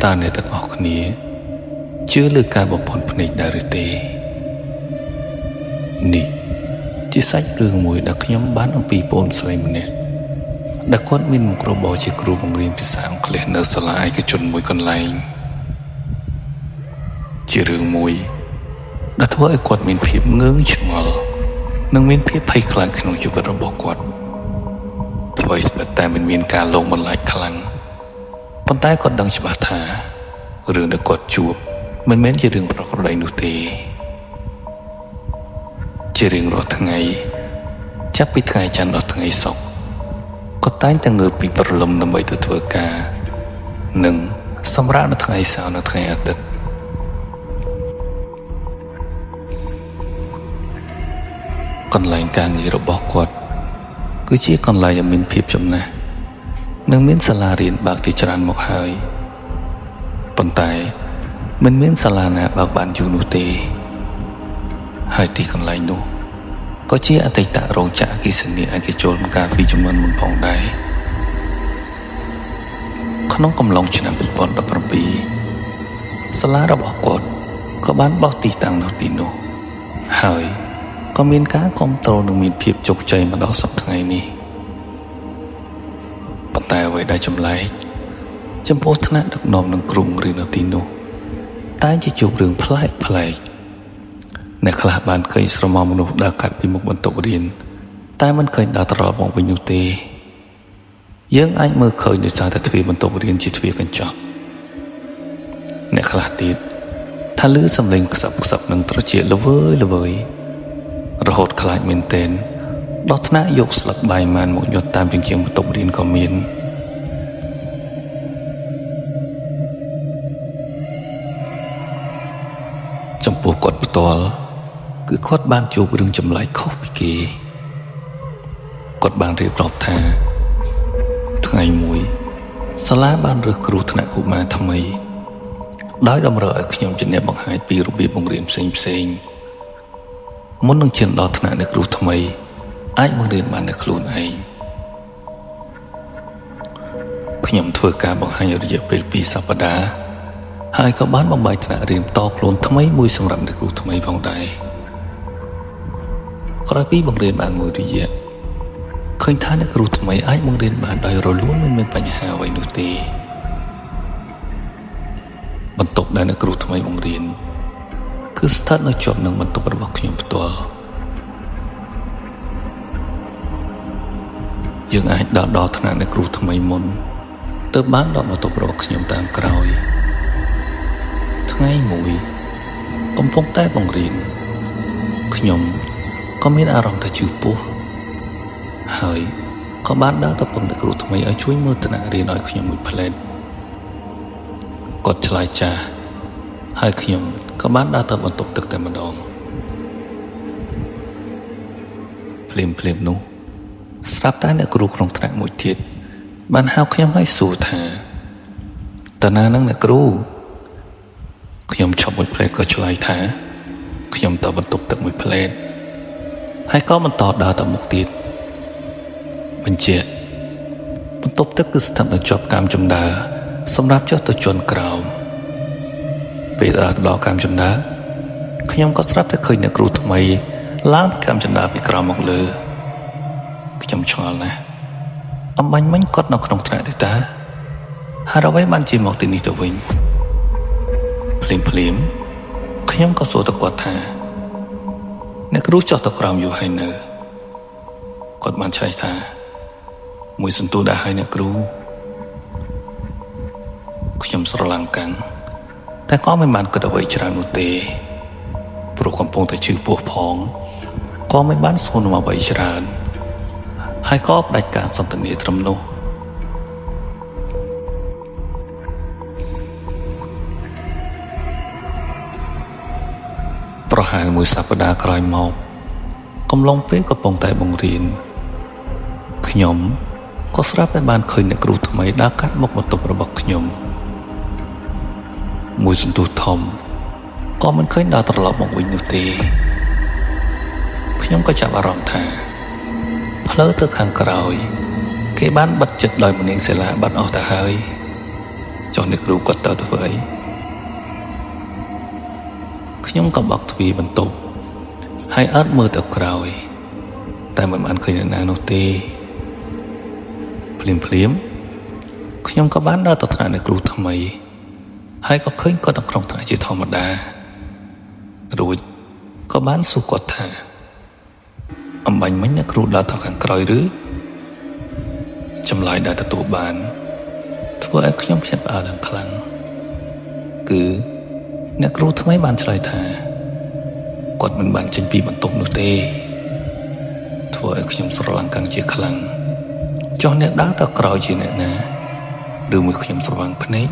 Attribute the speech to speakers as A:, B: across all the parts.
A: តាអ្នកទាំងអស់គ្នាជឿលើការបំផន់ភ្នែកដែរឬទេនេះជាសាច់រឿងមួយដែលខ្ញុំបានអំពីប្អូនស្រីម្នាក់ដែលគាត់មានមុខរបរជាគ្រូបង្រៀនភាសាអង់គ្លេសនៅសាលាឯកជនមួយកន្លែងជារឿងមួយដែលធ្វើឲ្យគាត់មានភាពងឿងឆ្ងល់និងមានភាពភ័យខ្លាចក្នុងជីវិតរបស់គាត់អ្វីស្បិតតែមិនមានការលងបន្លាចខ្លាំងប៉ុន្តែគាត់ដឹងច្បាស់ថារឿងដែលគាត់ជួបមិនមែនជារឿងប្រក្រតីនោះទេជារឿងរាល់ថ្ងៃចាប់ពីថ្ងៃច័ន្ទដល់ថ្ងៃសុក្រគាត់តែងតែងើបពីព្រលឹមដើម្បីទៅធ្វើការនិងសម្រាកនៅថ្ងៃសៅរ៍និងថ្ងៃអាទិត្យកន្លែងការងាររបស់គាត់គឺជាកន្លែងដែលមានភាពចំណាស់និងមានសាលារៀនបើកជាច្រើនមកហើយប៉ុន្តែមិនមានសាលាណាបើកបានយូរនោះទេហើយទីកន្លែងនោះក៏ជាអតីតរោងចក្រអគ្គិសនីឯកជនកាលពីជំនាន់មុនផងដែរក្នុងកំឡុងឆ្នាំ2017សាលារបស់គាត់ក៏បានបោះទីតាំងនៅទីនោះហើយក៏មានការគ្រប់គ្រងនិងមានភាពជោគជ័យមកដល់សប្តាហ៍ថ្ងៃនេះប៉ុន្តែអ្វីដែលចម្លែកចំពោះថ្នាក់ដឹកនាំនិងគ្រូបង្រៀននៅទីនោះតែជាជួបរឿងប្លែកអ្នកខ្លះបានឃើញស្រមោលមនុស្សដើរកាត់ពីមុខបន្ទប់រៀនតែមិនឃើញដើរត្រឡប់មកវិញនោះទេយើងអាចមើលឃើញដោយសារតែទ្វារបន្ទប់រៀនជាទ្វារកញ្ចក់អ្នកខ្លះទៀតថាឮសំឡេងខ្សឹបនិងត្រចៀកល្វើយរហូតខ្លាចមែនទែនដល់ថ្នាក់យកស្លឹកបាយម៉ានមកញាត់តាមជញ្ជាំងបន្ទប់រៀនក៏មានចំពោះគាត់ផ្ទាល់គឺគាត់បានជួបរឿងចម្លែកខុសពីគេគាត់បានរៀបរាប់ថាថ្ងៃមួយសាលាបានរើសគ្រូថ្នាក់កុមារថ្មីដោយតម្រូវឲ្យខ្ញុំជាអ្នកបង្ហាញពីរបៀបបង្រៀនផ្សេងមុននឹងឈានដល់ថ្នាក់អ្នកគ្រូថ្មីអាចបង្រៀនបានដោយខ្លួនឯងខ្ញុំធ្វើការបង្ហាញរយៈពេល2សប្តាហ៍ហើយក៏បានបំបីថ្នាក់រៀនបន្តខ្លួនថ្មីមួយសម្រាប់អ្នកគ្រូថ្មីផងដែរក្រោយពីបង្រៀនបានមួយរយៈឃើញថាអ្នកគ្រូថ្មីអាចបង្រៀនបានដោយរលូនមិនមានបញ្ហាអ្វីនោះទេបន្ទប់ដែលអ្នកគ្រូថ្មីបង្រៀនគឺស្ថិតនៅជាប់នឹងបន្ទប់របស់ខ្ញុំផ្ទាល់យើងអាចដល់ថ្នាក់អ្នកគ្រូថ្មីមុនទើបបានដល់បន្ទប់របស់ខ្ញុំតាមក្រោយថ្ងៃមួយកំពុងតែបង្រៀនខ្ញុំក៏មានអារម្មណ៍ថាជឿពោះហើយក៏បានដើរទៅពឹងអ្នកគ្រូថ្មីឲ្យជួយមើលថ្នាក់រៀនឲ្យខ្ញុំមួយផ្លែតគាត់ឆ្លើយចាស់ហើយខ្ញុំក៏បានដើរទៅបន្ទប់ទឹកតែម្ដងភ្លាមនោះស្រាប់តែអ្នកគ្រូក្នុងថ្នាក់មួយទៀតបានហៅខ្ញុំឲ្យសួរថាតើណានឹងអ្នកគ្រូខ្ញុំឈប់មួយផ្លែតក៏ឆ្លើយថាខ្ញុំទៅបន្ទប់ទឹកមួយផ្លែតហើយក៏បន្តដើរទៅមុខទៀតបញ្ជាក់បន្ទប់ទឹកគឺស្ថិតនៅជាប់កាមចំដើសម្រាប់ចុះទៅជាន់ក្រោមពេលដល់កាមចំដើខ្ញុំក៏ស្រាប់តែឃើញអ្នកគ្រូថ្មីឡើងពីកាមចំដើពីក្រោមមកលើខ្ញុំឆ្ងល់ណាស់អំបញ្ញមិញគាត់នៅក្នុងថ្នាក់ទេតាហើយអ្វីបានជាមកទីនេះទៅវិញភ្លាមខ្ញុំក៏សួរទៅគាត់ថាអ្នកគ្រូចុះទៅក្រោមយូរហើយនៅគាត់បានឆ្លើយថាមួយសន្ទុះដែរហើយអ្នកគ្រូខ្ញុំស្រឡាំងកាំងតែក៏មិនបានគិតអ្វីច្រើននោះទេព្រោះកំពុងតែជឿពោះផងក៏មិនបានសួរនាំអ្វីច្រើនហើយក៏ផ្ដាច់ការសន្ទនាត្រឹមនោះប្រហែលមួយសប្តាហ៍ក្រោយមកកំឡុងពេលកំពុងតែបង្រៀនខ្ញុំក៏ស្រាប់តែបានឃើញអ្នកគ្រូថ្មីដើរកាត់មុខបន្ទប់របស់ខ្ញុំមួយសន្ទុះធំក៏មិនឃើញដើរត្រឡប់មកវិញនោះទេខ្ញុំក៏ចាប់អារម្មណ៍ថាផ្លូវទៅខាងក្រោយគេបានបិទជិតដោយមនាងសិលាបាត់អស់ទៅហើយ ចុះអ្នកគ្រូក៏ទៅធ្វើអីខ្ញុំក៏បោកទ្វារបន្ទប់ហើយអត់មើលទៅក្រោយតែមិនបានឃើញអ្នកណានោះទេភ្លាមខ្ញុំក៏បានដល់ទៅថ្នាក់អ្នកគ្រូថ្មីហើយក៏ឃើញគាត់នៅក្នុងថ្នាក់ជាធម្មតារួចក៏បានសួរគាត់ថាអំបញ្ញមិញអ្នកគ្រូដល់ទៅខាងក្រោយឬចម្លើយដែលទទួលបានធ្វើឲ្យខ្ញុំភ្ញាក់ផ្អើលយ៉ាងខ្លាំងគឺអ្នកគ្រូថ្មីបានឆ្លើយថាគាត់មិនបានចេញពីបន្ទប់នោះទេធ្វើឲ្យខ្ញុំស្រឡាំងកាំងជាខ្លាំងចុះអ្នកដើរទៅក្រោយជាអ្នកណាឬមួយខ្ញុំស្រវាំងភ្នែក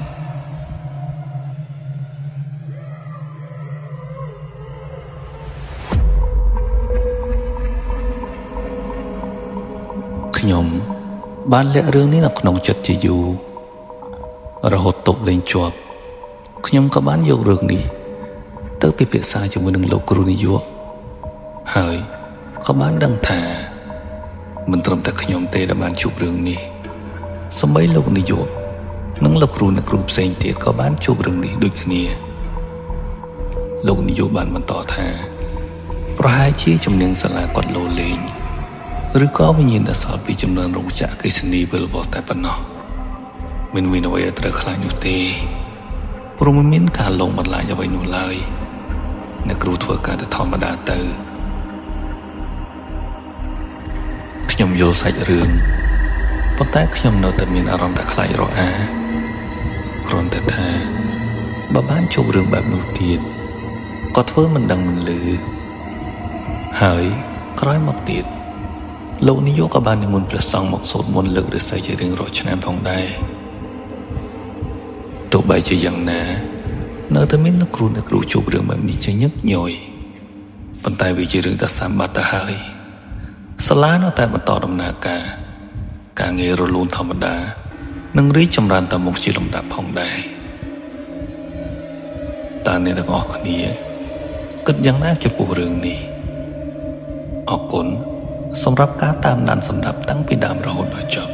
A: ខ្ញុំបានលាក់រឿងនេះនៅក្នុងចិត្តជាយូររហូតទប់លេងជាប់ខ្ញុំក៏បានយករឿងនេះទៅពិភាក្សាជាមួយនឹងលោកគ្រូនាយកហើយក៏បានដឹងថាមិនត្រឹមតែខ្ញុំទេដែលបានជួបរឿងនេះសូម្បីលោកនាយកនិងលោកគ្រូអ្នកគ្រូផ្សេងទៀតក៏បានជួបរឿងនេះដូចគ្នាលោកនាយកបានបន្តថាប្រហែលជាជំនាញសាលាគាត់លោលេងឬក៏វិញ្ញាណដែលសល់ពីចំនួនរោងចក្រអគ្គិសនីវិលវល់តែប៉ុណ្ណោះមិនមានអ្វីឲ្យត្រូវខ្លាចនោះទេព្រោះមិនមានការលងបន្លាចអ្វីនោះឡើយអ្នកគ្រូធ្វើការទៅធម្មតាទៅខ្ញុំយល់សាច់រឿងប៉ុន្តែខ្ញុំនៅតែមានអារម្មណ៍ថាខ្លាចរអាគ្រាន់តែថាបើបានជួបរឿងបែបនោះទៀតក៏ធ្វើមិនដឹងមិនឮហើយក្រោយមកទៀតលោកនាយកក៏បាននិមន្តព្រះសង្ឃមកសូត្រមន្តលើករាសីជារៀងរាល់ឆ្នាំផងដែរទោះបីជាយ៉ាងណានៅតែមានលោកគ្រូអ្នកគ្រូជួបរឿងបែបនេះជាញឹកញយប៉ុន្តែវាជារឿងដែលសម្បត្តិទៅហើយសាលានៅតែបន្តដំណើរការងាររលូនធម្មតានិងរីកចម្រើនទៅមុខជាលំដាប់ផងដែរតើអ្នកទាំងអស់គ្នាគិតយ៉ាងណាចំពោះរឿងនេះអរគុណសម្រាប់ការតាមដានសម្ដាប់តាំងពីដើមរហូតដល់ចប់